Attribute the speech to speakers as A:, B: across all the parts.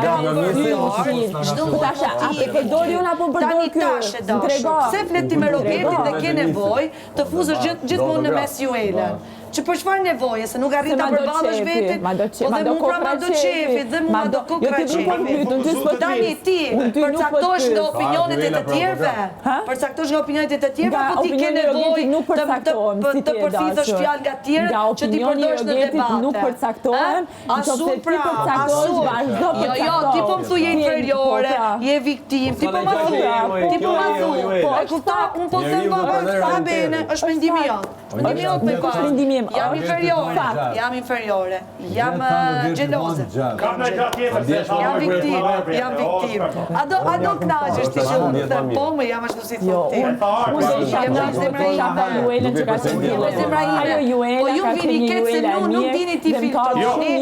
A: A përdor unë apo përdor ky?
B: Pse flet ti me Robertin dhe ke nevojë të fuzësh gjithmonë në mes juelën? Që për çfarë nevoje, se nuk arrit ta përballësh vetin, po dhe mu pra ma do qefi, dhe mu ma do kokra qefi. Tani ti, përcaktosh nga opinionet e të tjerëve? Përcaktosh nga opinionet e të tjerëve, apo ti ke nevojë të përfitësh fjalë nga tjerët që ti përdorësh në debate?
A: Nuk përcaktohen,
B: Asu pra, asu. Jo, ti po më thu je inferiore, je viktim, ti po më thu. E kupta, unë po them va bene, është mendimi jot. Mendimi jot me parë. Jam inferiore, jam gjeloze. Jam viktim. A do knaqesh ti që unë të po më jam ashtu si thot ti. Po ju vini ketë se nuk dini ti filtroni,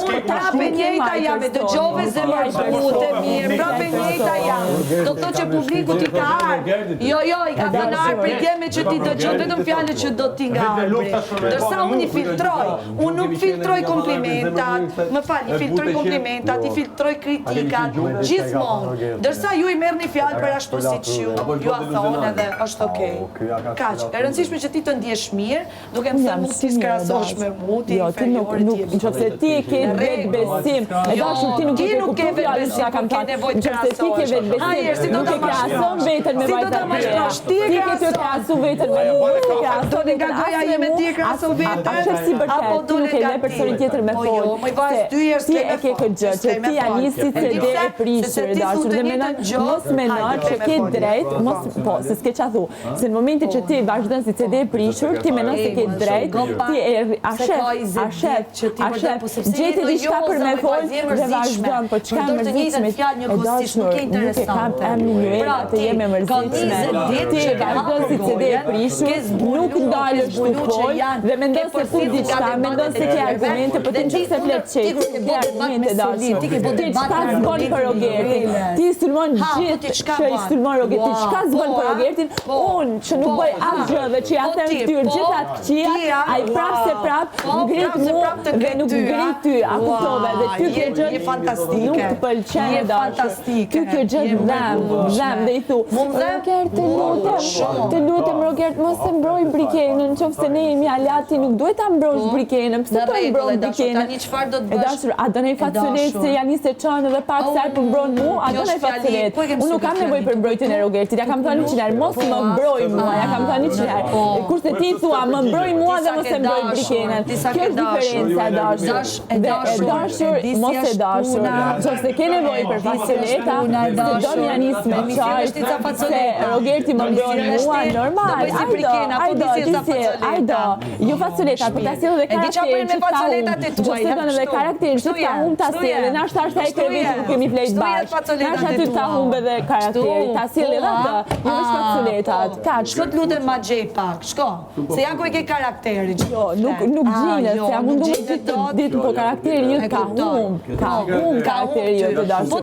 B: unë prape njejta jam e dëgjove zemër bute mirë, prape njejta jam. Do të që publiku ti ka arë, jo, i ka thënë arë për gjeme që ti dëgjove, vetëm fjallë që do t'i nga arbri. Dërsa unë i filtroj, unë nuk filtroj komplimentat, më falj, i filtroj komplimentat, i filtroj kritikat, gjithmonë. Dërsa ju i merr një fjalë për ashtu si që ju a thonë edhe është okej. Kaq, e rëndësishme që ti të ndjesh mirë, duke më thënë mund t'i s'krahasosh me mu, ti inferiore ti e
A: nëse ti e ke vetë besim,
B: ti nuk ke vetë besim, po ke nevojë të krahasosh. Ajer, si do ta
A: krahason veten me vajzat e tjera. Ti ke të krahasu veten me mua.
B: Do të nga goja jeme ti e krahaso vetën, apo do le
A: ka personin tjetër me folë.
B: Po jo, më vajz 2 herë s'ke me folë.
A: Që ti anisi CD e prishur, dashur, dhe mos mendon që ke drejt, po, se s'ke qa thu, se në momentin që ti vazhdon si CD e prishur, ti mendon se ke drejt, ti e ashef, gjeti diçka për me folë dhe vazhdon, po çka mërzitshme, e dashur, nuk e kam emrin Juela të jeme mërzitshme, ti e vazhdon si CD e prishur, nuk ndalësh të folë dhe mendon se pu diçka, mendon se ke argumente, po ti në qëse flet qetë, ke argumente dashur, ti qka zbon për Rogertin, ti sulmon gjithë që i sulmon Rogertin, qka zbon për Rogertin, unë që nuk bëj asgjë dhe që ja them ftyrë gjithë atë këqia, a i prap se prap, ngrit mu dhe nuk ngrit ty, a kuptove, dhe ty kjo gjëtë nuk të pëlqenë dashur, ty kjo gjëtë dhem, dhe i thu, Roger, të lutem Roger, mos të mbroj brikenën, qofë se ne jemi alati, nuk duhet ta mbrojsh brikenën, pëse të mbroj brikenën? E dashur, a do nej faculet se janë njëse qanë dhe pak se për mbrojnë mu, a do nej faculet? Unë nuk kam nevoj për mbrojtën e Rogertit, ja kam thënë 100 herë, mos më mbroj mua, ja kam thënë 100 herë. Kurse ti thua, më mbroj mua dhe mos e mbroj brikenën. Kjo është diferenca e dashur. Dhe e dashur, mos e dashur. Qofse ke nevoj për faculeta, se do një anis me qaj, se Rogerti më mbroj mua, normal, ajdo, ju faculeta, për ta sjellë dhe karakterin që ta unë, gjësëtën dhe karakterin që ta unë ta sjellë, në ashtë ashtë e krevetit nuk kemi flejt bashkë, në ashtë aty ta unë dhe karakterin, ta sjellë dhe të, ju është faculetat.
B: Shko t'lutem ma gjej pak, shko, se janë ku e ke karakterin.
A: Jo, nuk gjinët, se jam mundu më ditë po karakterin ju ka hum karakterin ju të dashur.